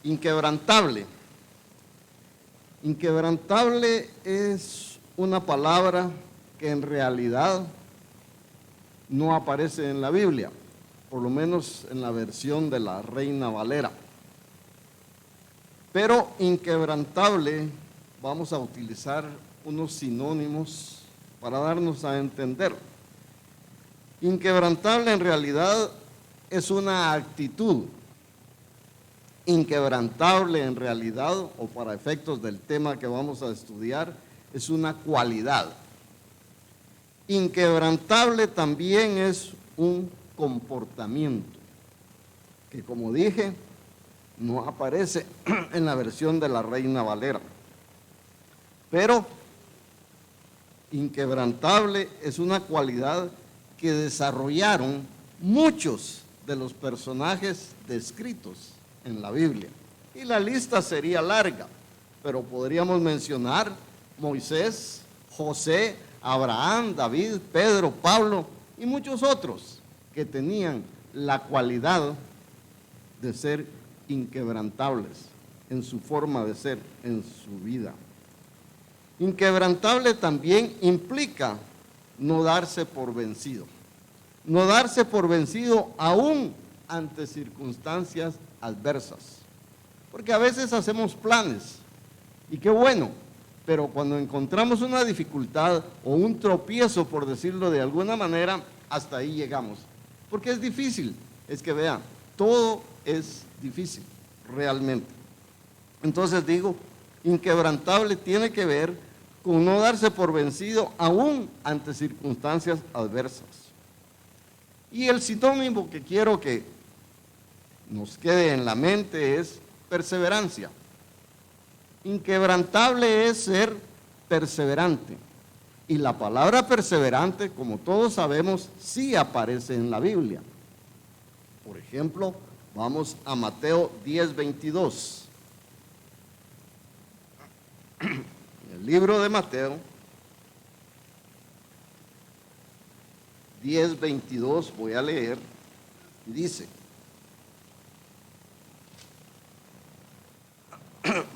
Inquebrantable. Inquebrantable es una palabra que en realidad no aparece en la Biblia, por lo menos en la versión de la Reina Valera. Pero inquebrantable, vamos a utilizar unos sinónimos para darnos a entender. Inquebrantable en realidad es una actitud. Inquebrantable en realidad, o para efectos del tema que vamos a estudiar, es una cualidad. Inquebrantable también es un comportamiento, que como dije, no aparece en la versión de la Reina Valera. Pero inquebrantable es una cualidad que desarrollaron muchos de los personajes descritos en la Biblia. Y la lista sería larga, pero podríamos mencionar Moisés, José, Abraham, David, Pedro, Pablo y muchos otros que tenían la cualidad de ser inquebrantables en su forma de ser, en su vida. Inquebrantable también implica no darse por vencido. No darse por vencido aún ante circunstancias adversas. Porque a veces hacemos planes, y qué bueno, pero cuando encontramos una dificultad o un tropiezo, por decirlo de alguna manera, hasta ahí llegamos. Porque es difícil. Es que vean, todo es difícil, realmente. Entonces digo, inquebrantable tiene que ver con no darse por vencido aún ante circunstancias adversas. Y el sinónimo que quiero que nos quede en la mente es perseverancia. Inquebrantable es ser perseverante. Y la palabra perseverante, como todos sabemos, sí aparece en la Biblia. Por ejemplo, vamos a Mateo 10:22. En el libro de Mateo 10:22 voy a leer, y dice,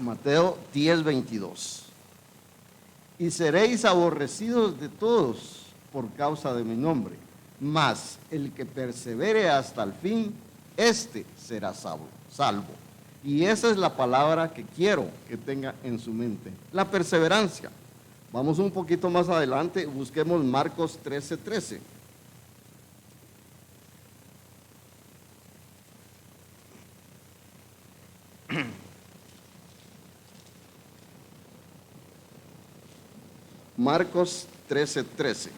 Mateo 10:22, y seréis aborrecidos de todos por causa de mi nombre, mas el que persevere hasta el fin, éste será salvo. Y esa es la palabra que quiero que tenga en su mente, la perseverancia. Vamos un poquito más adelante, busquemos Marcos 13:13. Marcos 13:13.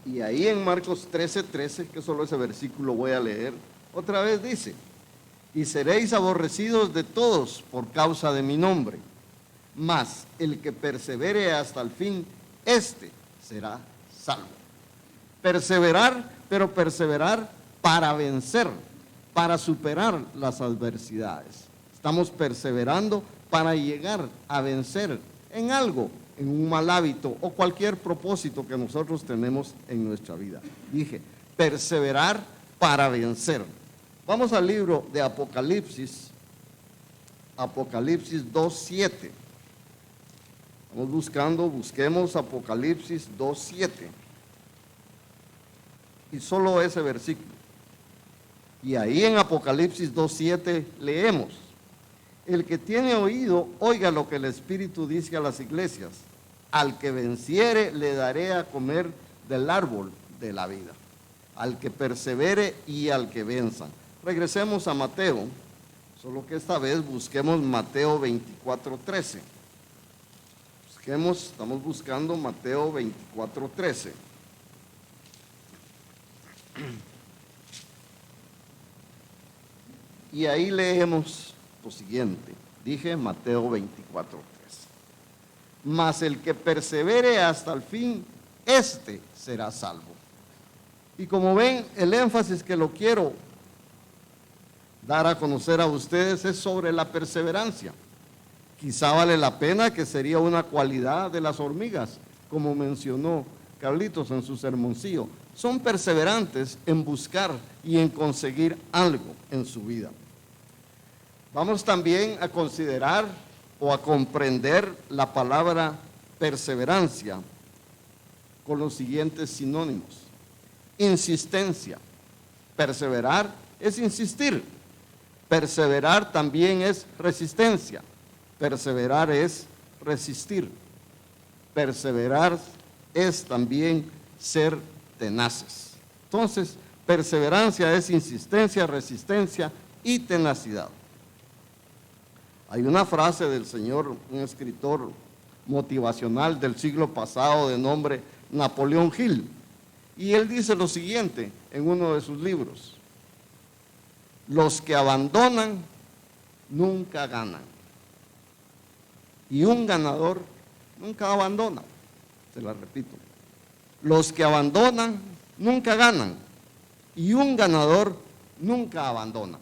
Y ahí en Marcos 13:13, que solo ese versículo voy a leer, otra vez dice, y seréis aborrecidos de todos por causa de mi nombre, mas el que persevere hasta el fin, éste será salvo. Perseverar, pero perseverar para vencer, para superar las adversidades. Estamos perseverando para llegar a vencer en algo, en un mal hábito o cualquier propósito que nosotros tenemos en nuestra vida. Dije, perseverar para vencer. Vamos al libro de Apocalipsis, Apocalipsis 2:7. Estamos busquemos Apocalipsis 2:7. Y solo ese versículo. Y ahí en Apocalipsis 2:7 leemos, el que tiene oído, oiga lo que el Espíritu dice a las iglesias. Al que venciere le daré a comer del árbol de la vida. Al que persevere y al que venza. Regresemos a Mateo, solo que esta vez busquemos Mateo 24:13. Estamos buscando Mateo 24:13. Y ahí leemos lo siguiente. Dije Mateo 24:13. Mas el que persevere hasta el fin, éste será salvo. Y como ven, el énfasis que lo quiero dar a conocer a ustedes es sobre la perseverancia. Quizá vale la pena, que sería una cualidad de las hormigas, como mencionó Carlitos en su sermoncillo, son perseverantes en buscar y en conseguir algo en su vida. Vamos también a considerar o a comprender la palabra perseverancia con los siguientes sinónimos. Insistencia. Perseverar es insistir. Perseverar también es resistencia. Perseverar es resistir. Perseverar es también ser tenaces. Entonces, perseverancia es insistencia, resistencia y tenacidad. Hay una frase del señor, un escritor motivacional del siglo pasado de nombre Napoleón Hill, y él dice lo siguiente en uno de sus libros: los que abandonan nunca ganan, y un ganador nunca abandona. Se la repito: los que abandonan nunca ganan, y un ganador nunca abandona.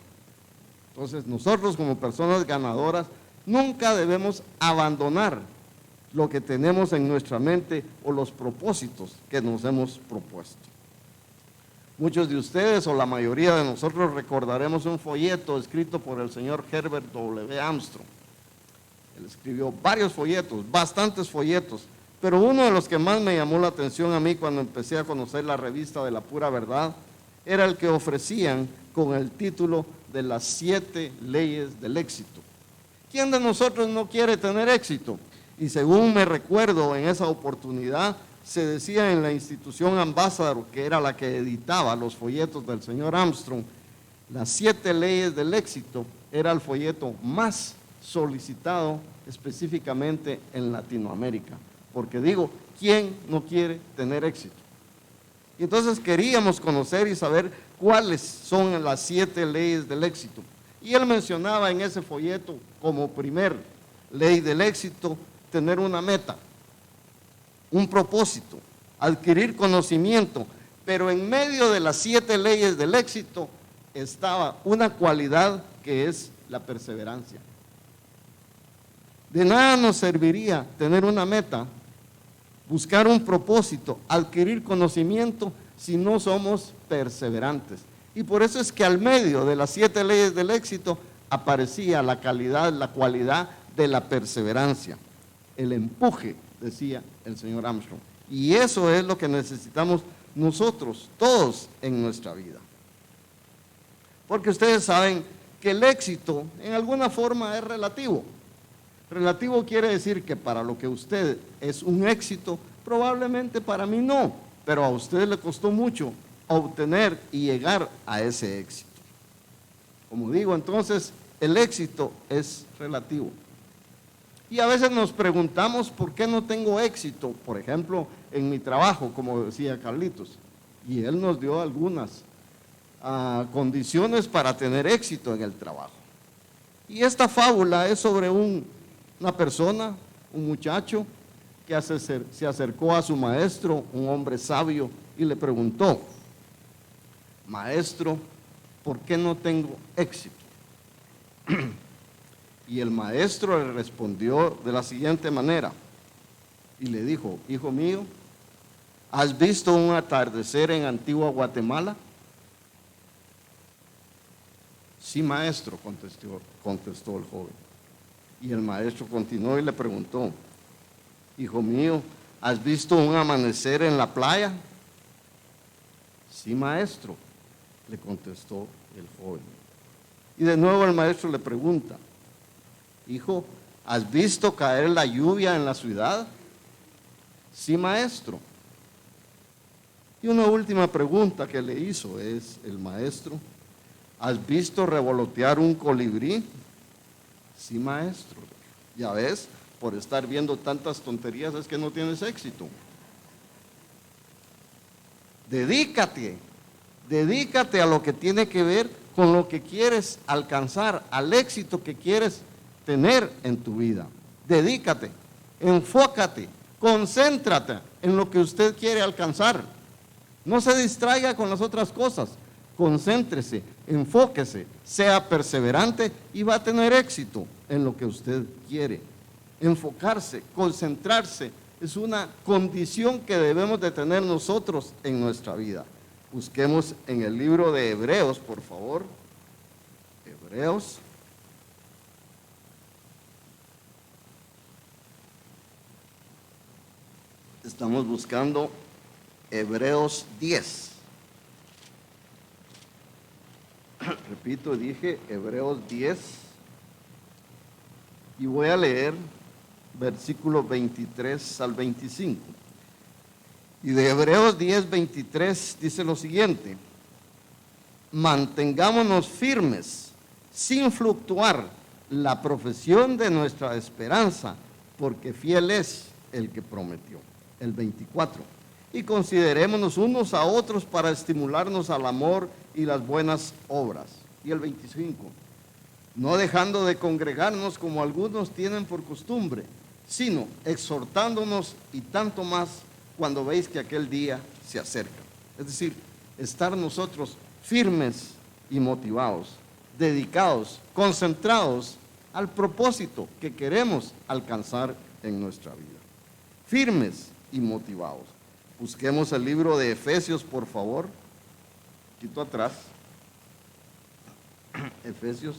Entonces, nosotros como personas ganadoras nunca debemos abandonar lo que tenemos en nuestra mente o los propósitos que nos hemos propuesto. Muchos de ustedes o la mayoría de nosotros recordaremos un folleto escrito por el señor Herbert W. Armstrong. Él escribió varios folletos, bastantes folletos, pero uno de los que más me llamó la atención a mí cuando empecé a conocer la revista de La Pura Verdad era el que ofrecían con el título de las 7 leyes del éxito. ¿Quién de nosotros no quiere tener éxito? Y según me recuerdo, en esa oportunidad se decía en la institución Ambassador, que era la que editaba los folletos del señor Armstrong, las 7 leyes del éxito era el folleto más solicitado específicamente en Latinoamérica. Porque digo, ¿quién no quiere tener éxito? Y entonces queríamos conocer y saber cuáles son las 7 leyes del éxito. Y él mencionaba en ese folleto como primer ley del éxito tener una meta, un propósito, adquirir conocimiento, pero en medio de las 7 leyes del éxito estaba una cualidad que es la perseverancia. De nada nos serviría tener una meta, buscar un propósito, adquirir conocimiento si no somos perseverantes. Y por eso es que al medio de las 7 leyes del éxito aparecía la calidad, la cualidad de la perseverancia, el empuje, decía el señor Armstrong. Y eso es lo que necesitamos nosotros, todos en nuestra vida. Porque ustedes saben que el éxito en alguna forma es relativo. Relativo quiere decir que para lo que usted es un éxito, probablemente para mí no, pero a usted le costó mucho obtener y llegar a ese éxito. Como digo, entonces, el éxito es relativo. Y a veces nos preguntamos por qué no tengo éxito, por ejemplo, en mi trabajo, como decía Carlitos, y él nos dio algunas condiciones para tener éxito en el trabajo. Y esta fábula es sobre una persona, un muchacho, que se acercó a su maestro, un hombre sabio, y le preguntó: maestro, ¿por qué no tengo éxito? Y el maestro le respondió de la siguiente manera, y le dijo: hijo mío, ¿has visto un atardecer en Antigua Guatemala? Sí, maestro, contestó el joven. Y el maestro continuó y le preguntó: hijo mío, ¿has visto un amanecer en la playa? Sí, maestro, le contestó el joven. Y de nuevo el maestro le pregunta: hijo, ¿has visto caer la lluvia en la ciudad? Sí, maestro. Y una última pregunta que le hizo es el maestro: ¿has visto revolotear un colibrí? Sí, maestro. Ya ves, por estar viendo tantas tonterías es que no tienes éxito. Dedícate a lo que tiene que ver con lo que quieres alcanzar, al éxito que quieres tener en tu vida. Dedícate, enfócate, concéntrate en lo que usted quiere alcanzar. No se distraiga con las otras cosas. Concéntrese, enfóquese, sea perseverante y va a tener éxito en lo que usted quiere. Enfocarse, concentrarse es una condición que debemos de tener nosotros en nuestra vida. Busquemos en el libro de Hebreos, por favor. Hebreos. Estamos buscando Hebreos 10. Repito, dije Hebreos 10. Y voy a leer versículos 23 al 25. Y de Hebreos 10, 23 dice lo siguiente: mantengámonos firmes, sin fluctuar, la profesión de nuestra esperanza, porque fiel es el que prometió. El 24. Y considerémonos unos a otros para estimularnos al amor y las buenas obras. Y el 25. No dejando de congregarnos como algunos tienen por costumbre, sino exhortándonos, y tanto más cuando veis que aquel día se acerca. Es decir, estar nosotros firmes y motivados, dedicados, concentrados al propósito que queremos alcanzar en nuestra vida. Firmes y motivados. Busquemos el libro de Efesios, por favor. Quito atrás. Efesios.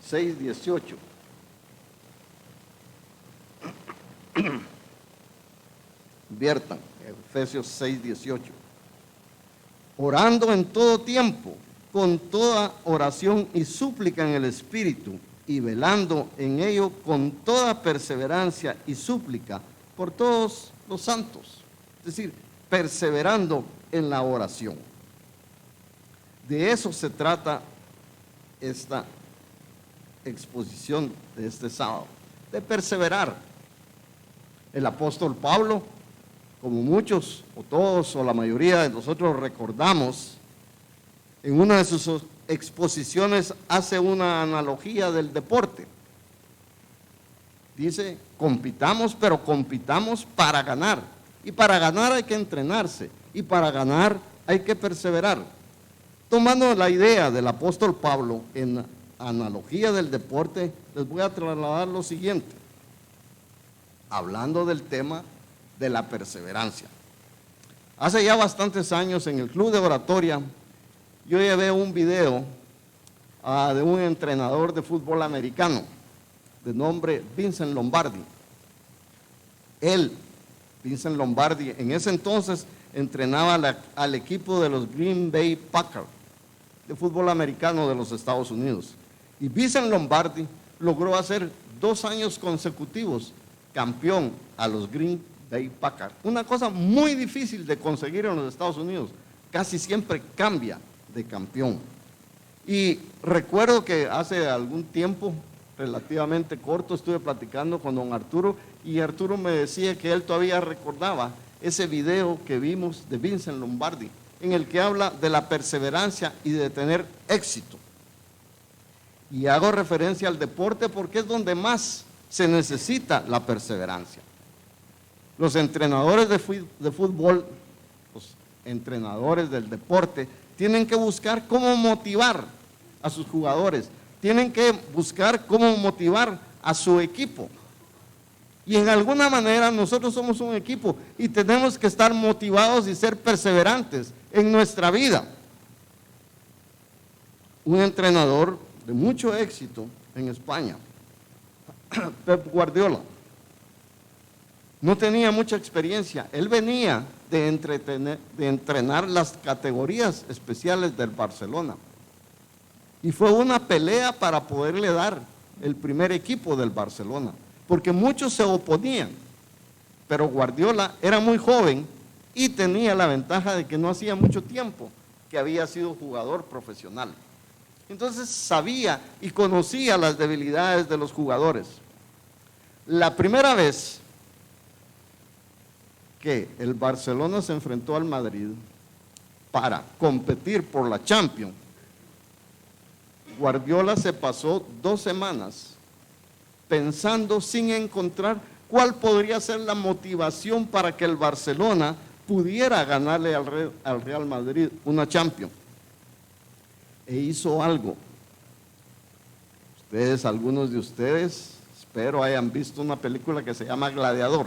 Seis 18. Viertan, Efesios 6, 18. Orando en todo tiempo, con toda oración y súplica en el Espíritu, y velando en ello con toda perseverancia y súplica por todos los santos. Es decir, perseverando en la oración. De eso se trata esta exposición de este sábado, de perseverar. El apóstol Pablo, como muchos o todos o la mayoría de nosotros recordamos, en una de sus exposiciones hace una analogía del deporte. Dice, compitamos, pero compitamos para ganar. Y para ganar hay que entrenarse. Y para ganar hay que perseverar. Tomando la idea del apóstol Pablo en analogía del deporte, les voy a trasladar lo siguiente. Hablando del tema de la perseverancia. Hace ya bastantes años en el club de oratoria, yo llevé un video de un entrenador de fútbol americano de nombre Vincent Lombardi. Él, Vincent Lombardi, en ese entonces entrenaba al equipo de los Green Bay Packers de fútbol americano de los Estados Unidos. Y Vincent Lombardi logró hacer 2 años consecutivos campeón a los Green Bay Packers. Una cosa muy difícil de conseguir en los Estados Unidos. Casi siempre cambia de campeón. Y recuerdo que hace algún tiempo, relativamente corto, estuve platicando con don Arturo, y Arturo me decía que él todavía recordaba ese video que vimos de Vincent Lombardi, en el que habla de la perseverancia y de tener éxito. Y hago referencia al deporte porque es donde más se necesita la perseverancia. Los entrenadores de fútbol, los entrenadores del deporte, tienen que buscar cómo motivar a sus jugadores, tienen que buscar cómo motivar a su equipo. Y en alguna manera nosotros somos un equipo y tenemos que estar motivados y ser perseverantes en nuestra vida. Un entrenador de mucho éxito en España, Pep Guardiola, no tenía mucha experiencia. Él venía de entrenar las categorías especiales del Barcelona. Y fue una pelea para poderle dar el primer equipo del Barcelona, porque muchos se oponían. Pero Guardiola era muy joven y tenía la ventaja de que no hacía mucho tiempo que había sido jugador profesional. Entonces sabía y conocía las debilidades de los jugadores. La primera vez que el Barcelona se enfrentó al Madrid para competir por la Champions, Guardiola se pasó 2 semanas pensando sin encontrar cuál podría ser la motivación para que el Barcelona pudiera ganarle al Real Madrid una Champions. E hizo algo Ustedes, algunos de ustedes, espero hayan visto una película que se llama Gladiador.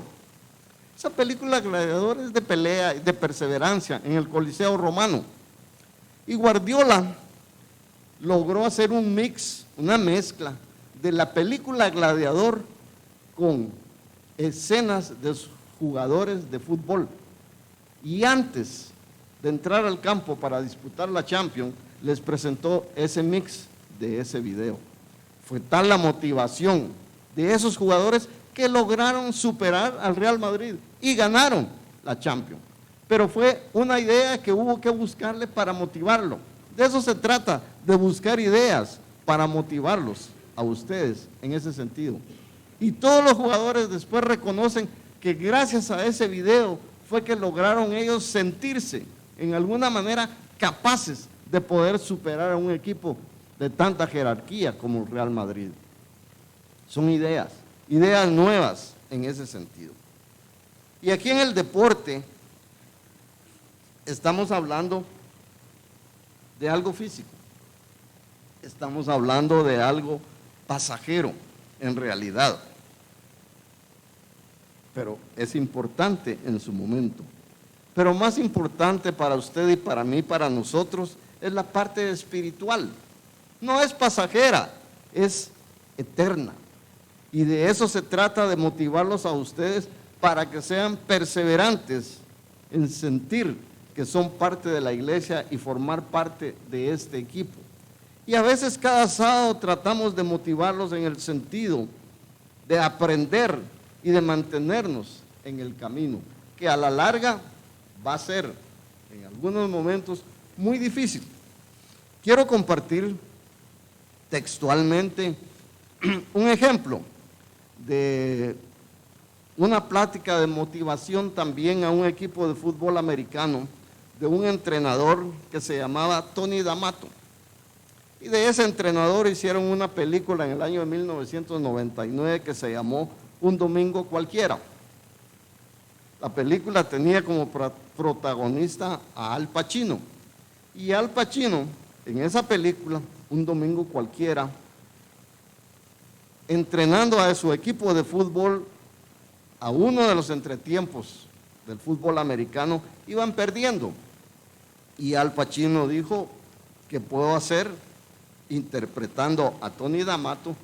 Esa película Gladiador es de pelea y de perseverancia en el Coliseo Romano. Y Guardiola logró hacer un mix, una mezcla de la película Gladiador con escenas de jugadores de fútbol. Y antes de entrar al campo para disputar la Champions, les presentó ese mix de ese video. Fue tal la motivación de esos jugadores que lograron superar al Real Madrid y ganaron la Champions. Pero fue una idea que hubo que buscarle para motivarlo. De eso se trata, de buscar ideas para motivarlos a ustedes en ese sentido. Y todos los jugadores después reconocen que gracias a ese video fue que lograron ellos sentirse en alguna manera capaces de poder superar a un equipo de tanta jerarquía como el Real Madrid. Son ideas nuevas en ese sentido. Y aquí en el deporte estamos hablando de algo físico, estamos hablando de algo pasajero en realidad, pero es importante en su momento. Pero más importante para usted y para mí, para nosotros, es la parte espiritual. No es pasajera, es eterna. Y de eso se trata, de motivarlos a ustedes para que sean perseverantes en sentir que son parte de la iglesia y formar parte de este equipo. Y a veces cada sábado tratamos de motivarlos en el sentido de aprender y de mantenernos en el camino, que a la larga va a ser en algunos momentos muy difícil. Quiero compartir textualmente un ejemplo de una plática de motivación también a un equipo de fútbol americano de un entrenador que se llamaba Tony D'Amato. Y de ese entrenador hicieron una película en el año de 1999 que se llamó Un Domingo Cualquiera. La película tenía como protagonista a Al Pacino. Y Al Pacino, en esa película, Un Domingo Cualquiera, entrenando a su equipo de fútbol, a uno de los entretiempos del fútbol americano, iban perdiendo. Y Al Pacino dijo: ¿qué puedo hacer? Interpretando a Tony D'Amato,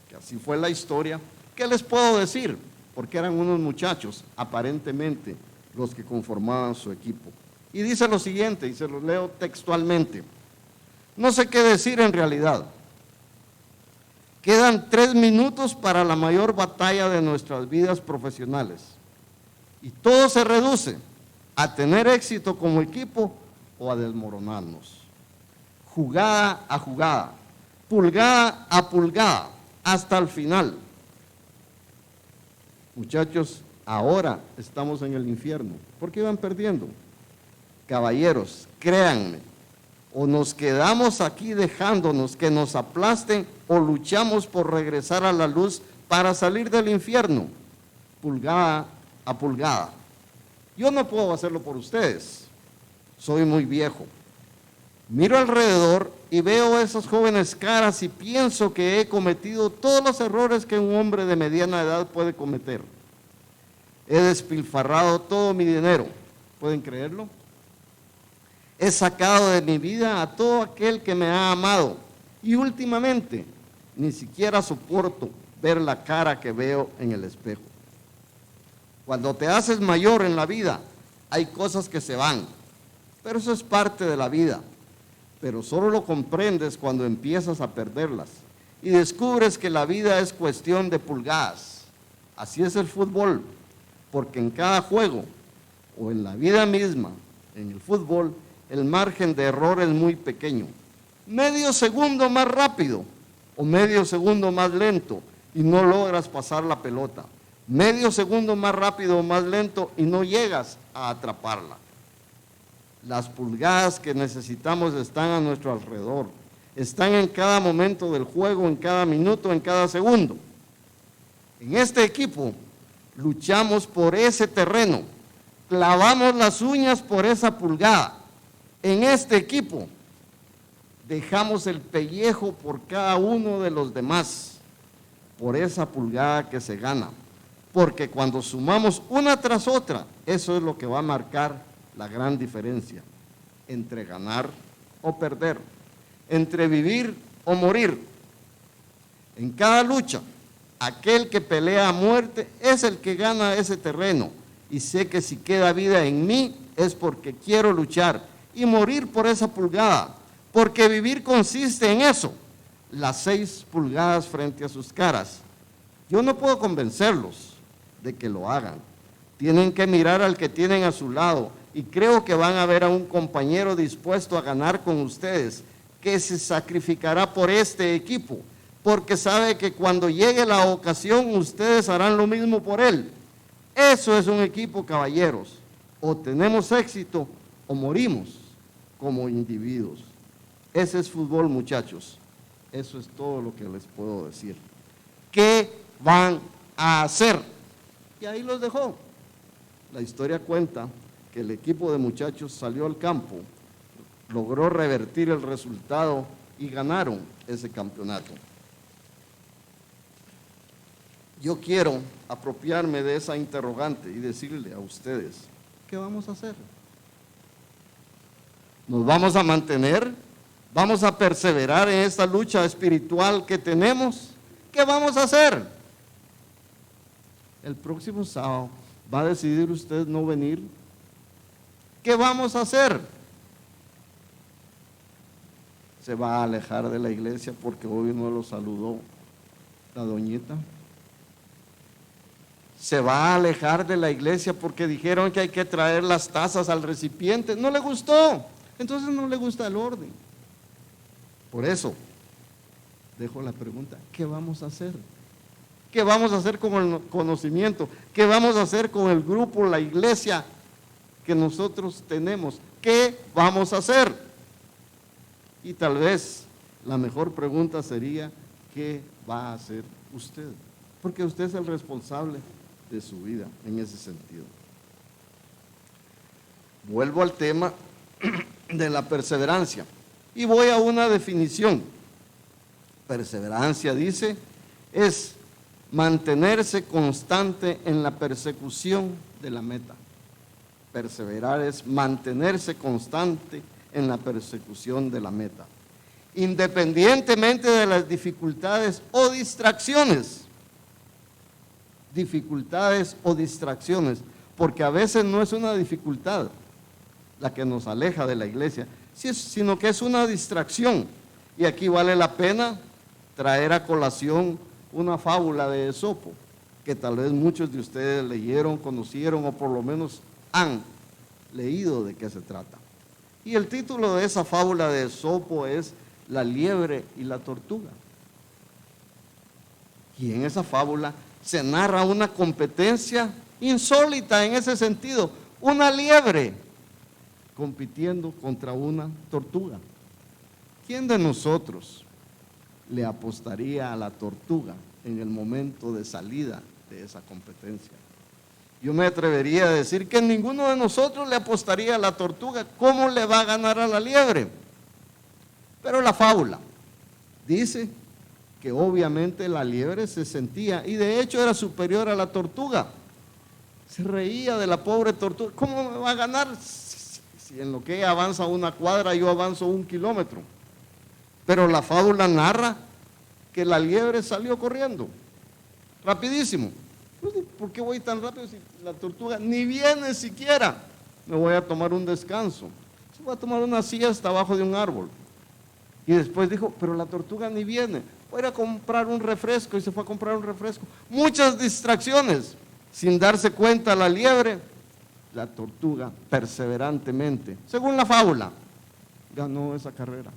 que así fue la historia. ¿Qué les puedo decir? Porque eran unos muchachos, aparentemente, los que conformaban su equipo. Y dice lo siguiente, y se lo leo textualmente: no sé qué decir en realidad. Quedan 3 minutos para la mayor batalla de nuestras vidas profesionales. Y todo se reduce a tener éxito como equipo o a desmoronarnos. Jugada a jugada, pulgada a pulgada, hasta el final. Muchachos, ahora estamos en el infierno. ¿Por qué iban perdiendo? Caballeros, créanme, o nos quedamos aquí dejándonos que nos aplasten, o luchamos por regresar a la luz para salir del infierno, pulgada a pulgada. Yo no puedo hacerlo por ustedes, soy muy viejo. Miro alrededor y veo esas jóvenes caras y pienso que he cometido todos los errores que un hombre de mediana edad puede cometer. He despilfarrado todo mi dinero, ¿pueden creerlo? He sacado de mi vida a todo aquel que me ha amado y últimamente ni siquiera soporto ver la cara que veo en el espejo. Cuando te haces mayor en la vida, hay cosas que se van, pero eso es parte de la vida. Pero solo lo comprendes cuando empiezas a perderlas y descubres que la vida es cuestión de pulgadas. Así es el fútbol, porque en cada juego o en la vida misma, en el fútbol, el margen de error es muy pequeño. Medio segundo más rápido o medio segundo más lento y no logras pasar la pelota. Medio segundo más rápido o más lento y no llegas a atraparla. Las pulgadas que necesitamos están a nuestro alrededor, están en cada momento del juego, en cada minuto, en cada segundo. En este equipo luchamos por ese terreno, clavamos las uñas por esa pulgada. En este equipo dejamos el pellejo por cada uno de los demás, por esa pulgada que se gana. Porque cuando sumamos una tras otra, eso es lo que va a marcar la gran diferencia entre ganar o perder, entre vivir o morir. En cada lucha, aquel que pelea a muerte es el que gana ese terreno, y sé que si queda vida en mí es porque quiero luchar y morir por esa pulgada, porque vivir consiste en eso, las 6 pulgadas frente a sus caras. Yo no puedo convencerlos de que lo hagan. Tienen que mirar al que tienen a su lado, y creo que van a ver a un compañero dispuesto a ganar con ustedes, que se sacrificará por este equipo, porque sabe que cuando llegue la ocasión ustedes harán lo mismo por él. Eso es un equipo, caballeros. O tenemos éxito o morimos como individuos. Ese es fútbol, muchachos. Eso es todo lo que les puedo decir. ¿Qué van a hacer? Y ahí los dejó. La historia cuenta que el equipo de muchachos salió al campo, logró revertir el resultado y ganaron ese campeonato. Yo quiero apropiarme de esa interrogante y decirle a ustedes, ¿qué vamos a hacer? ¿Nos vamos a mantener? ¿Vamos a perseverar en esta lucha espiritual que tenemos? ¿Qué vamos a hacer? El próximo sábado va a decidir usted no venir. ¿Qué vamos a hacer? ¿Se va a alejar de la iglesia porque hoy no lo saludó la doñita? ¿Se va a alejar de la iglesia porque dijeron que hay que traer las tazas al recipiente? No le gustó, entonces no le gusta el orden. Por eso, dejo la pregunta, ¿qué vamos a hacer? ¿Qué vamos a hacer con el conocimiento? ¿Qué vamos a hacer con el grupo, la iglesia que nosotros tenemos? ¿Qué vamos a hacer? Y tal vez la mejor pregunta sería, ¿qué va a hacer usted? Porque usted es el responsable de su vida en ese sentido. Vuelvo al tema de la perseverancia y voy a una definición. Perseverancia, dice, es mantenerse constante en la persecución de la meta. Perseverar es mantenerse constante en la persecución de la meta, independientemente de las dificultades o distracciones. Dificultades o distracciones, porque a veces no es una dificultad la que nos aleja de la iglesia, sino que es una distracción. Y aquí vale la pena traer a colación una fábula de Esopo, que tal vez muchos de ustedes leyeron, conocieron o por lo menos han leído de qué se trata. Y el título de esa fábula de Esopo es La liebre y la tortuga. Y en esa fábula se narra una competencia insólita en ese sentido, una liebre compitiendo contra una tortuga. ¿Quién de nosotros le apostaría a la tortuga en el momento de salida de esa competencia? Yo me atrevería a decir que ninguno de nosotros le apostaría a la tortuga. ¿Cómo le va a ganar a la liebre? Pero la fábula dice que obviamente la liebre se sentía, y de hecho era superior a la tortuga. Se reía de la pobre tortuga. ¿Cómo me va a ganar? Si en lo que ella avanza 1 cuadra, yo avanzo 1 kilómetro. Pero la fábula narra que la liebre salió corriendo, rapidísimo. ¿Por qué voy tan rápido si la tortuga ni viene siquiera? Me voy a tomar un descanso. Voy a tomar una siesta abajo de un árbol. Y después dijo, pero la tortuga ni viene. Voy a ir a comprar un refresco, y se fue a comprar un refresco. Muchas distracciones. Sin darse cuenta la liebre, la tortuga perseverantemente, según la fábula, ganó esa carrera.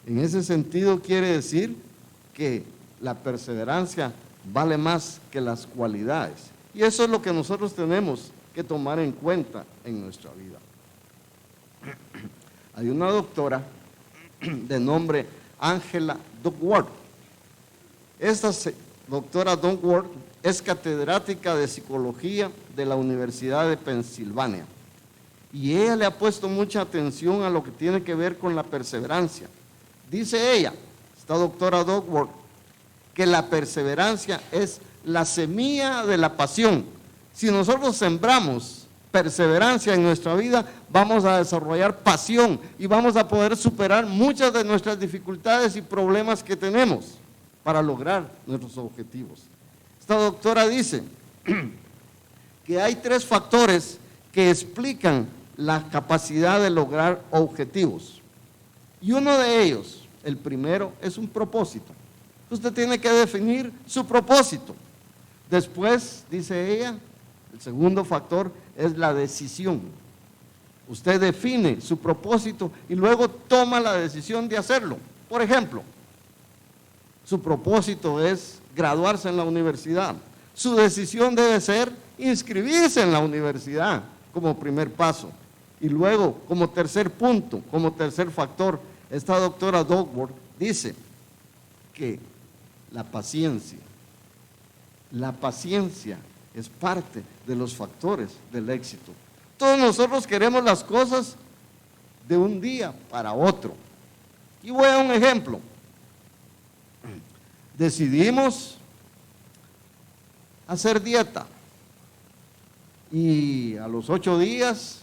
En ese sentido quiere decir que la perseverancia vale más que las cualidades. Y eso es lo que nosotros tenemos que tomar en cuenta en nuestra vida. Hay una doctora de nombre Angela Duckworth. Esta doctora Duckworth es catedrática de psicología de la Universidad de Pensilvania y ella le ha puesto mucha atención a lo que tiene que ver con la perseverancia. Dice ella, esta doctora Duckworth, que la perseverancia es la semilla de la pasión. Si nosotros sembramos perseverancia en nuestra vida, vamos a desarrollar pasión y vamos a poder superar muchas de nuestras dificultades y problemas que tenemos para lograr nuestros objetivos. Esta doctora dice que hay 3 factores que explican la capacidad de lograr objetivos. Y uno de ellos, el primero, es un propósito. Usted tiene que definir su propósito. Después, dice ella, el segundo factor es la decisión. Usted define su propósito y luego toma la decisión de hacerlo. Por ejemplo, su propósito es graduarse en la universidad. Su decisión debe ser inscribirse en la universidad como primer paso. Y luego, como tercer punto, como tercer factor, esta doctora Duckworth dice que la paciencia es parte de los factores del éxito. Todos nosotros queremos las cosas de un día para otro. Y voy a un ejemplo. Decidimos hacer dieta y a los 8 días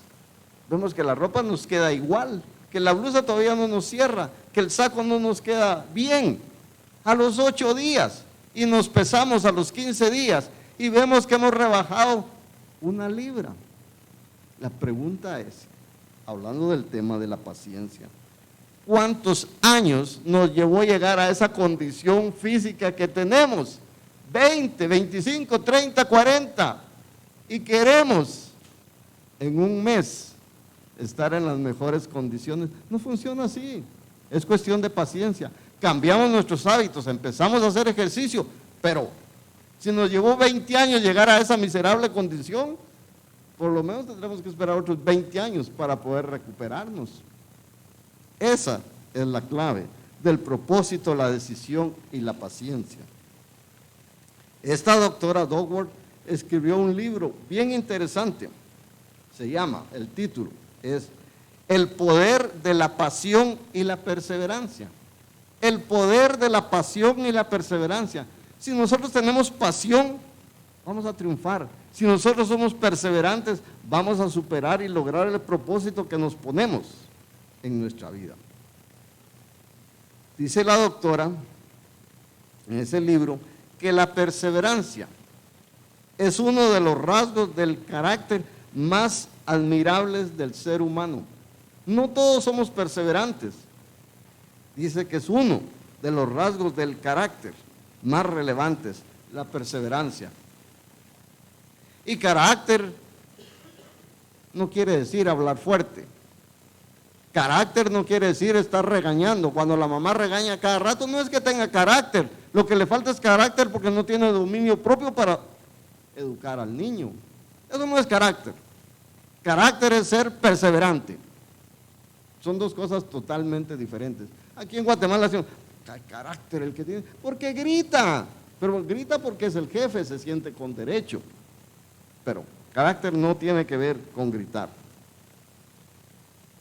vemos que la ropa nos queda igual, que la blusa todavía no nos cierra, que el saco no nos queda bien. A los 8 días y nos pesamos a los 15 días y vemos que hemos rebajado 1 libra. La pregunta es, hablando del tema de la paciencia, ¿cuántos años nos llevó llegar a esa condición física que tenemos? 20, 25, 30, 40. Y queremos en un mes estar en las mejores condiciones. No funciona así. Es cuestión de paciencia. Cambiamos nuestros hábitos, empezamos a hacer ejercicio, pero si nos llevó 20 años llegar a esa miserable condición, por lo menos tendremos que esperar otros 20 años para poder recuperarnos. Esa es la clave del propósito, la decisión y la paciencia. Esta doctora Duckworth escribió un libro bien interesante. Se llama, el título es El poder de la pasión y la perseverancia. El poder de la pasión y la perseverancia. Si nosotros tenemos pasión, vamos a triunfar. Si nosotros somos perseverantes, vamos a superar y lograr el propósito que nos ponemos en nuestra vida. Dice la doctora en ese libro que la perseverancia es uno de los rasgos del carácter más admirables del ser humano. No todos somos perseverantes. Dice que es uno de los rasgos del carácter más relevantes, la perseverancia. Y carácter no quiere decir hablar fuerte. Carácter no quiere decir estar regañando. Cuando la mamá regaña cada rato, no es que tenga carácter. Lo que le falta es carácter porque no tiene dominio propio para educar al niño. Eso no es carácter. Carácter es ser perseverante. Son 2 cosas totalmente diferentes. Aquí en Guatemala decimos, carácter el que tiene, porque grita, pero grita porque es el jefe, se siente con derecho. Pero carácter no tiene que ver con gritar.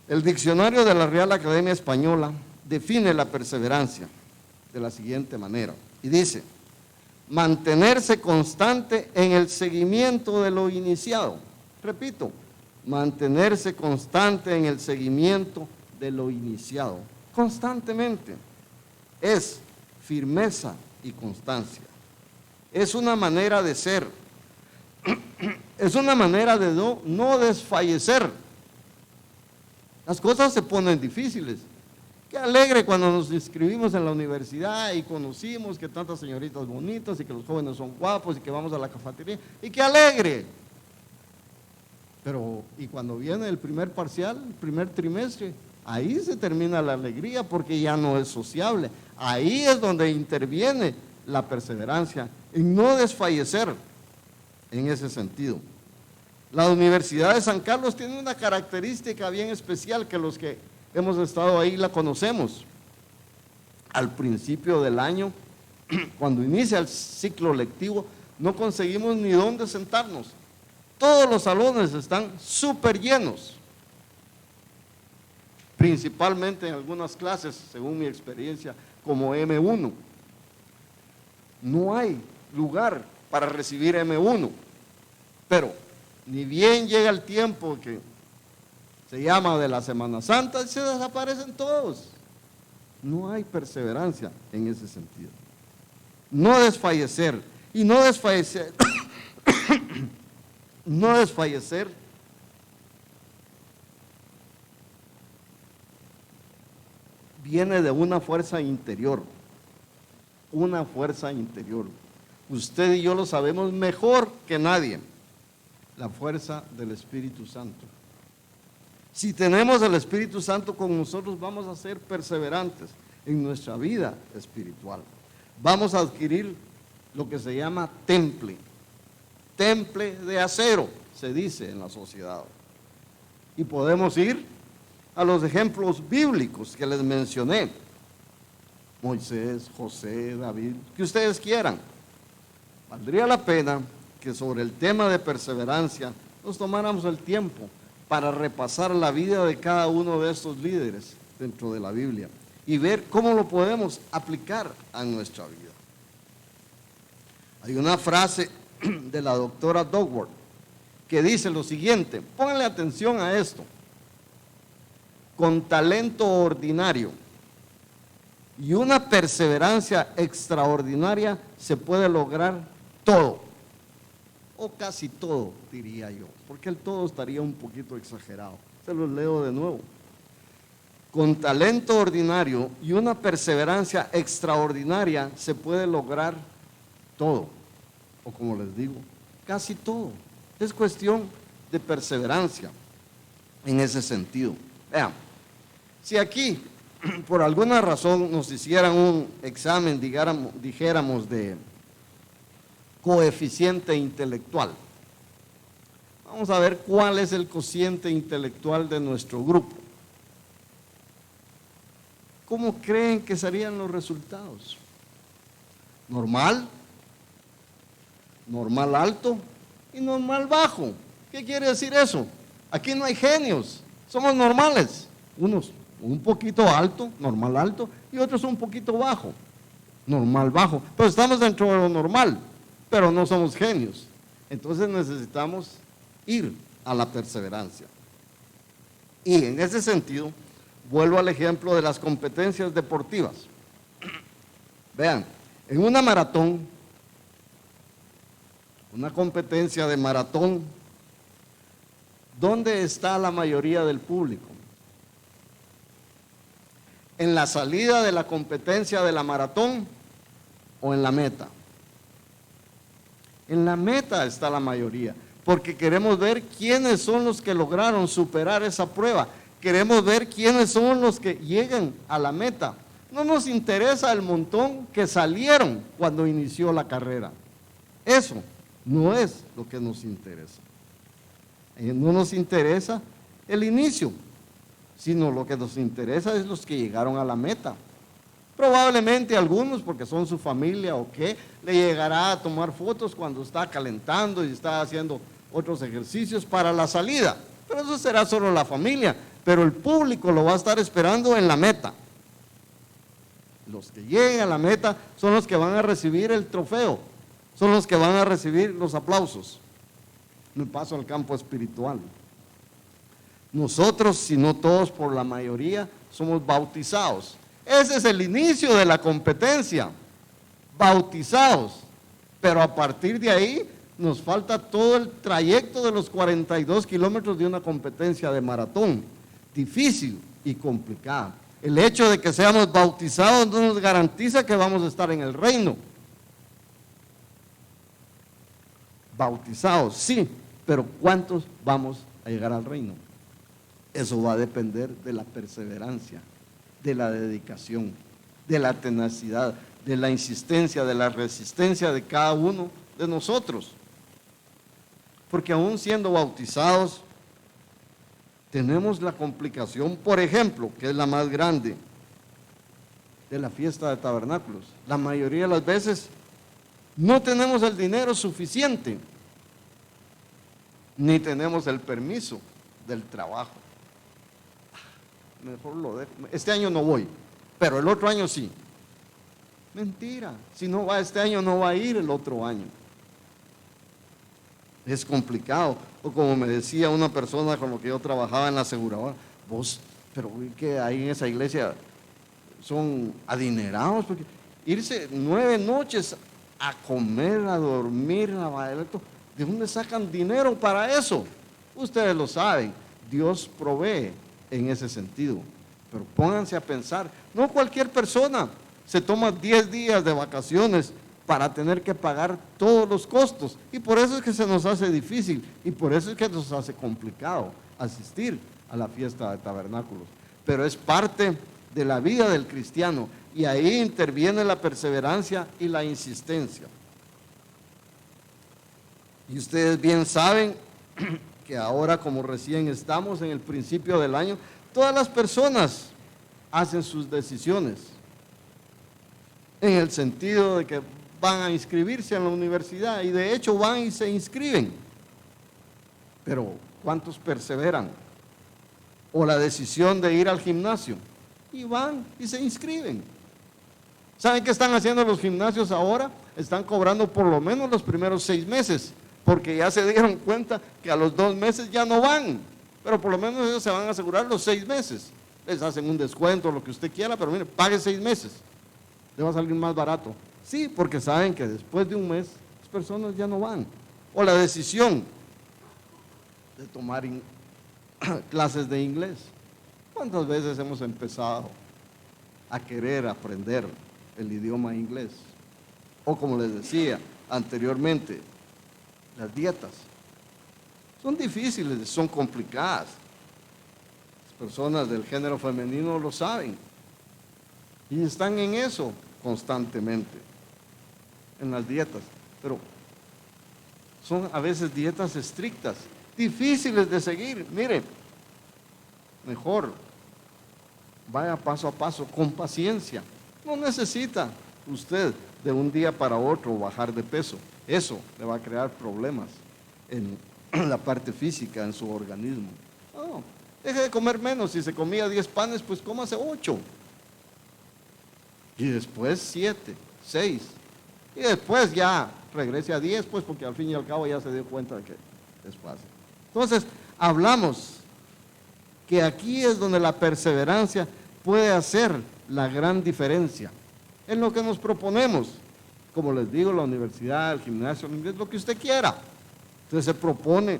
El diccionario de la Real Academia Española define la perseverancia de la siguiente manera y dice: mantenerse constante en el seguimiento de lo iniciado. Repito, mantenerse constante en el seguimiento de lo iniciado. Constantemente. Es firmeza y constancia. Es una manera de ser. Es una manera de no desfallecer. Las cosas se ponen difíciles. Qué alegre cuando nos inscribimos en la universidad y conocimos que tantas señoritas bonitas y que los jóvenes son guapos y que vamos a la cafetería. Y qué alegre. Pero, y cuando viene el primer parcial, el primer trimestre, ahí se termina la alegría porque ya no es sociable. Ahí es donde interviene la perseverancia, en no desfallecer en ese sentido. La Universidad de San Carlos tiene una característica bien especial que los que hemos estado ahí la conocemos. Al principio del año, cuando inicia el ciclo lectivo, no conseguimos ni dónde sentarnos. Todos los salones están súper llenos. principalmente en algunas clases, según mi experiencia, como M1. No hay lugar para recibir M1, pero ni bien llega el tiempo que se llama de la Semana Santa y se desaparecen todos. No hay perseverancia en ese sentido. No desfallecer, y no desfallecer, no desfallecer viene de una fuerza interior, una fuerza interior. Usted y yo lo sabemos mejor que nadie, la fuerza del Espíritu Santo. Si tenemos el Espíritu Santo con nosotros, vamos a ser perseverantes en nuestra vida espiritual. Vamos a adquirir lo que se llama temple de acero, se dice en la sociedad. Y podemos ir a los ejemplos bíblicos que les mencioné. Moisés, José, David, que ustedes quieran. Valdría la pena que sobre el tema de perseverancia nos tomáramos el tiempo para repasar la vida de cada uno de estos líderes dentro de la Biblia y ver cómo lo podemos aplicar a nuestra vida. Hay una frase de la doctora Duckworth que dice lo siguiente, pónganle atención a esto: con talento ordinario y una perseverancia extraordinaria se puede lograr todo, o casi todo, diría yo, porque el todo estaría un poquito exagerado. Se los leo de nuevo. Con talento ordinario y una perseverancia extraordinaria se puede lograr todo, o como les digo, casi todo. Es cuestión de perseverancia en ese sentido. Vean, si aquí por alguna razón nos hicieran un examen, dijéramos de coeficiente intelectual, vamos a ver cuál es el cociente intelectual de nuestro grupo. ¿Cómo creen que serían los resultados? ¿Normal? ¿Normal alto? Y normal bajo. ¿Qué quiere decir eso? Aquí no hay genios, somos normales. Unos un poquito alto, normal alto, y otros un poquito bajo, normal bajo. Pero estamos dentro de lo normal, pero no somos genios. Entonces necesitamos ir a la perseverancia. Y en ese sentido, vuelvo al ejemplo de las competencias deportivas. Vean, en una maratón, una competencia de maratón, ¿dónde está la mayoría del público? ¿En la salida de la competencia de la maratón o en la meta? En la meta está la mayoría, porque queremos ver quiénes son los que lograron superar esa prueba. Queremos ver quiénes son los que llegan a la meta. No nos interesa el montón que salieron cuando inició la carrera. Eso no es lo que nos interesa. No nos interesa el inicio, sino lo que nos interesa es los que llegaron a la meta. Probablemente algunos, porque son su familia o qué, le llegará a tomar fotos cuando está calentando y está haciendo otros ejercicios para la salida. Pero eso será solo la familia, pero el público lo va a estar esperando en la meta. Los que lleguen a la meta son los que van a recibir el trofeo, son los que van a recibir los aplausos. Me paso al campo espiritual. Nosotros, si no todos, por la mayoría, somos bautizados. Ese es el inicio de la competencia, bautizados. Pero a partir de ahí nos falta todo el trayecto de los 42 kilómetros de una competencia de maratón, difícil y complicada. El hecho de que seamos bautizados no nos garantiza que vamos a estar en el reino. Bautizados, sí, pero ¿cuántos vamos a llegar al reino? Eso va a depender de la perseverancia, de la dedicación, de la tenacidad, de la insistencia, de la resistencia de cada uno de nosotros. Porque aún siendo bautizados, tenemos la complicación, por ejemplo, que es la más grande, de la fiesta de tabernáculos. La mayoría de las veces no tenemos el dinero suficiente, ni tenemos el permiso del trabajo. mejor lo dejo. Este año no voy, pero el otro año sí. Mentira, si no va este año, no va a ir el otro año. Es complicado. O como me decía una persona con la que yo trabajaba en la aseguradora, vos, pero que ahí en esa iglesia son adinerados, porque irse 9 noches a comer, a dormir, a bailar, ¿de dónde sacan dinero para eso? Ustedes lo saben, Dios provee en ese sentido, pero pónganse a pensar, no cualquier persona se toma 10 días de vacaciones para tener que pagar todos los costos, y por eso es que se nos hace difícil, y por eso es que nos hace complicado asistir a la fiesta de tabernáculos, pero es parte de la vida del cristiano, y ahí interviene la perseverancia y la insistencia. Y ustedes bien saben que ahora, como recién estamos en el principio del año, todas las personas hacen sus decisiones, en el sentido de que van a inscribirse en la universidad, y de hecho van y se inscriben, pero ¿cuántos perseveran? O la decisión de ir al gimnasio, y van y se inscriben. ¿Saben qué están haciendo los gimnasios ahora? Están cobrando por lo menos los primeros 6 meses, porque ya se dieron cuenta que a los 2 meses ya no van, pero por lo menos ellos se van a asegurar los 6 meses. Les hacen un descuento, lo que usted quiera, pero mire, pague 6 meses, le va a salir más barato. Sí, porque saben que después de un mes las personas ya no van. O la decisión de tomar clases de inglés. ¿Cuántas veces hemos empezado a querer aprender el idioma inglés? O como les decía anteriormente, las dietas son difíciles, son complicadas. Las personas del género femenino lo saben y están en eso constantemente, en las dietas, pero son a veces dietas estrictas, difíciles de seguir. Mire, mejor vaya paso a paso, con paciencia. No necesita usted de un día para otro bajar de peso. Eso le va a crear problemas en la parte física, en su organismo. No, deje de comer menos. Si se comía 10 panes, pues cómase 8. Y después 7, 6. Y después ya regrese a 10, pues porque al fin y al cabo ya se dio cuenta de que es fácil. Entonces, hablamos que aquí es donde la perseverancia puede hacer la gran diferencia en lo que nos proponemos. Como les digo, la universidad, el gimnasio, el inglés, lo que usted quiera. Entonces se propone,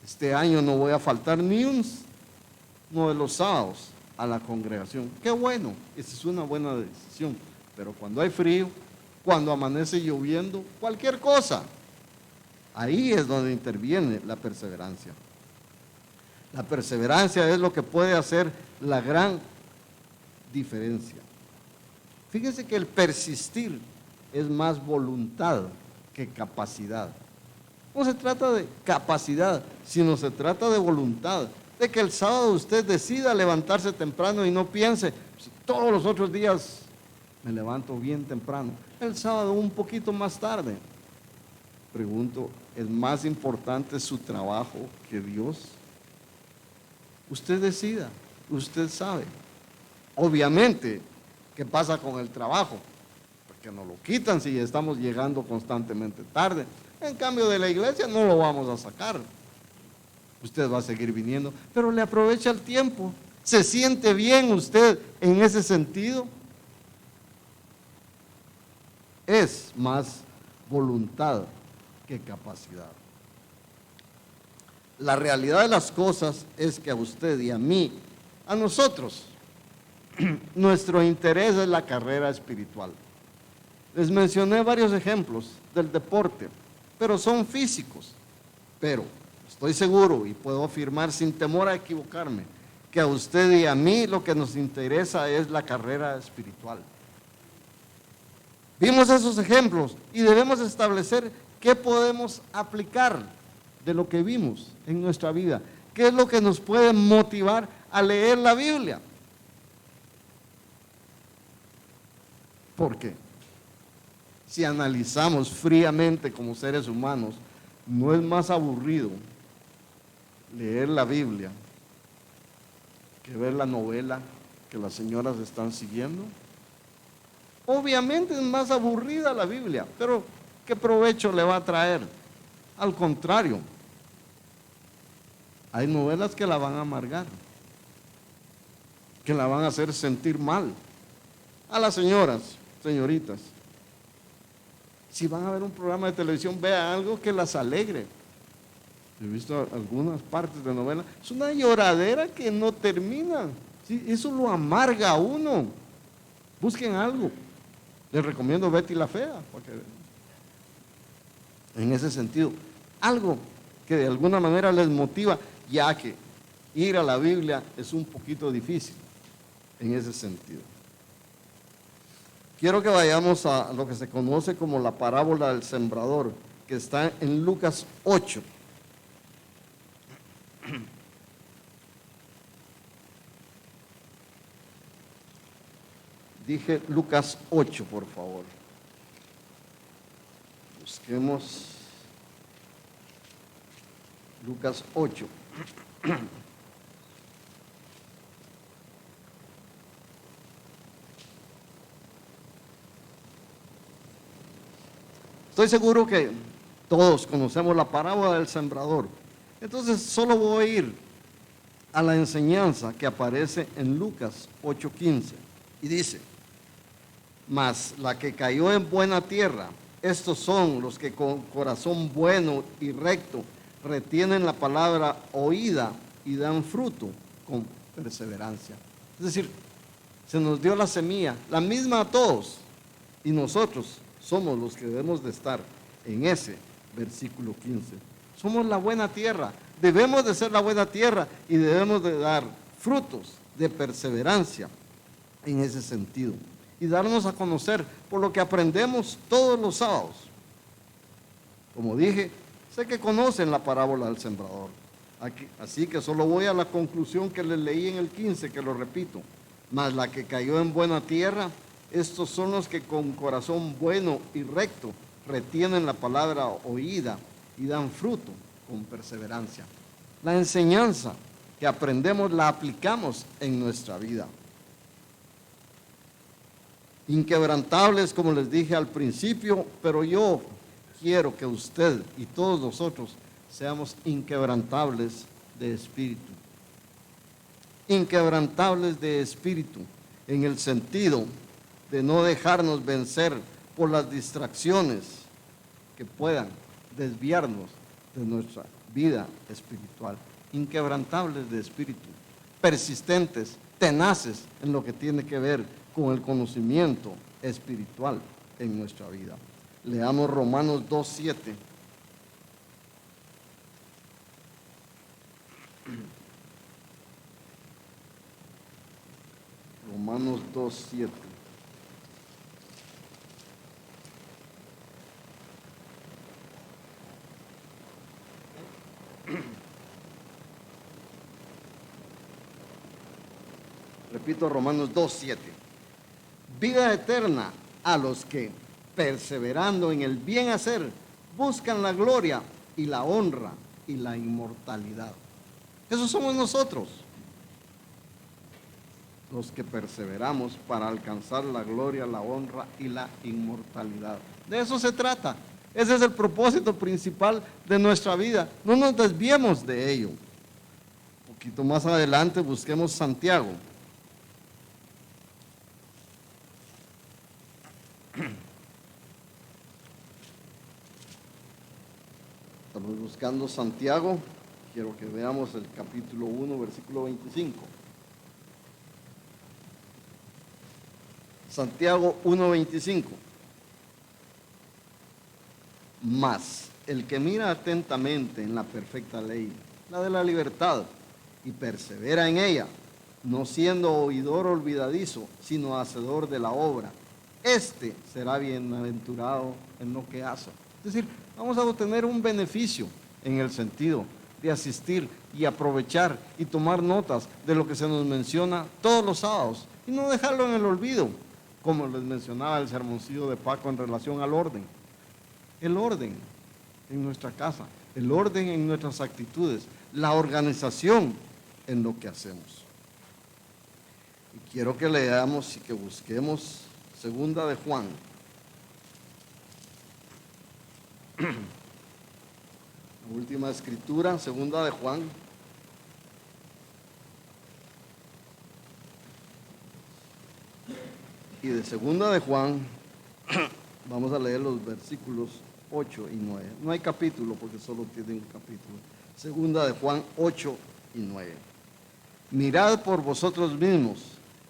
este año no voy a faltar ni uno de los sábados a la congregación. Qué bueno, esa es una buena decisión. Pero cuando hay frío, cuando amanece lloviendo, cualquier cosa, ahí es donde interviene la perseverancia. La perseverancia es lo que puede hacer la gran diferencia. Fíjese que el persistir es más voluntad que capacidad. No se trata de capacidad, sino se trata de voluntad. De que el sábado usted decida levantarse temprano y no piense, todos los otros días me levanto bien temprano, el sábado un poquito más tarde. Pregunto, ¿es más importante su trabajo que Dios? Usted decida, usted sabe. Obviamente, ¿qué pasa con el trabajo? Porque nos lo quitan si estamos llegando constantemente tarde. En cambio de la iglesia no lo vamos a sacar. Usted va a seguir viniendo, pero le aprovecha el tiempo. ¿Se siente bien usted en ese sentido? Es más voluntad que capacidad. La realidad de las cosas es que a usted y a mí, a nosotros, nuestro interés es la carrera espiritual. Les mencioné varios ejemplos del deporte, pero son físicos. Pero estoy seguro y puedo afirmar sin temor a equivocarme que a usted y a mí lo que nos interesa es la carrera espiritual. Vimos esos ejemplos y debemos establecer qué podemos aplicar de lo que vimos en nuestra vida. ¿Qué es lo que nos puede motivar a leer la Biblia? ¿Por qué? Si analizamos fríamente como seres humanos, ¿no es más aburrido leer la Biblia que ver la novela que las señoras están siguiendo. Obviamente es más aburrida la Biblia, pero ¿qué provecho le va a traer? Al contrario, hay novelas que la van a amargar, que la van a hacer sentir mal. A las señoras, señoritas, si van a ver un programa de televisión, vean algo que las alegre. He visto algunas partes de novela, es una lloradera que no termina. Sí, eso lo amarga a uno. Busquen algo. Les recomiendo Betty la Fea, porque en ese sentido, algo que de alguna manera les motiva, ya que ir a la Biblia es un poquito difícil en ese sentido. Quiero que vayamos a lo que se conoce como la parábola del sembrador, que está en Lucas 8. Dije Lucas 8, por favor. Busquemos Lucas 8. Estoy seguro que todos conocemos la parábola del sembrador. Entonces solo voy a ir a la enseñanza que aparece en Lucas 8:15. Y dice: mas la que cayó en buena tierra, estos son los que con corazón bueno y recto retienen la palabra oída y dan fruto con perseverancia. Es decir, se nos dio la semilla, la misma a todos, y nosotros somos los que debemos de estar en ese versículo 15. Somos la buena tierra, debemos de ser la buena tierra y debemos de dar frutos de perseverancia en ese sentido y darnos a conocer por lo que aprendemos todos los sábados. Como dije, sé que conocen la parábola del sembrador, así que solo voy a la conclusión que les leí en el 15, que lo repito: mas la que cayó en buena tierra, estos son los que con corazón bueno y recto retienen la palabra oída y dan fruto con perseverancia. La enseñanza que aprendemos la aplicamos en nuestra vida. Inquebrantables, como les dije al principio, pero yo quiero que usted y todos nosotros seamos inquebrantables de espíritu. Inquebrantables de espíritu, en el sentido de no dejarnos vencer por las distracciones que puedan desviarnos de nuestra vida espiritual. Inquebrantables de espíritu, persistentes, tenaces en lo que tiene que ver con el conocimiento espiritual en nuestra vida. Leamos Romanos 2:7. Romanos 2:7. Repito, Romanos 2:7. Vida eterna a los que, perseverando en el bien hacer, buscan la gloria y la honra y la inmortalidad. Esos somos nosotros, los que perseveramos para alcanzar la gloria, la honra y la inmortalidad. De eso se trata. Ese es el propósito principal de nuestra vida. No nos desviemos de ello. Un poquito más adelante busquemos Santiago. Estamos buscando Santiago. Quiero que veamos el capítulo 1, versículo 25. Santiago 1:25. Mas el que mira atentamente en la perfecta ley, la de la libertad, y persevera en ella, no siendo oidor olvidadizo, sino hacedor de la obra, este será bienaventurado en lo que hace. Es decir, vamos a obtener un beneficio en el sentido de asistir y aprovechar y tomar notas de lo que se nos menciona todos los sábados y no dejarlo en el olvido, como les mencionaba el sermoncillo de Paco en relación al orden. El orden en nuestra casa, el orden en nuestras actitudes, la organización en lo que hacemos. Y quiero que leamos y que busquemos segunda de Juan. La última escritura, segunda de Juan. Y de segunda de Juan vamos a leer los versículos 8 y 9. No hay capítulo porque solo tiene un capítulo. Segunda de Juan 8 y 9. Mirad por vosotros mismos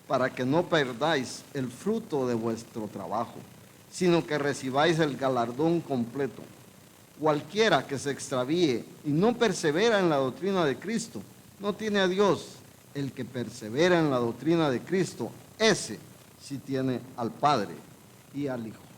para que no perdáis el fruto de vuestro trabajo, sino que recibáis el galardón completo. Cualquiera que se extravíe y no persevera en la doctrina de Cristo, no tiene a Dios. El que persevera en la doctrina de Cristo, ese sí tiene al Padre y al Hijo.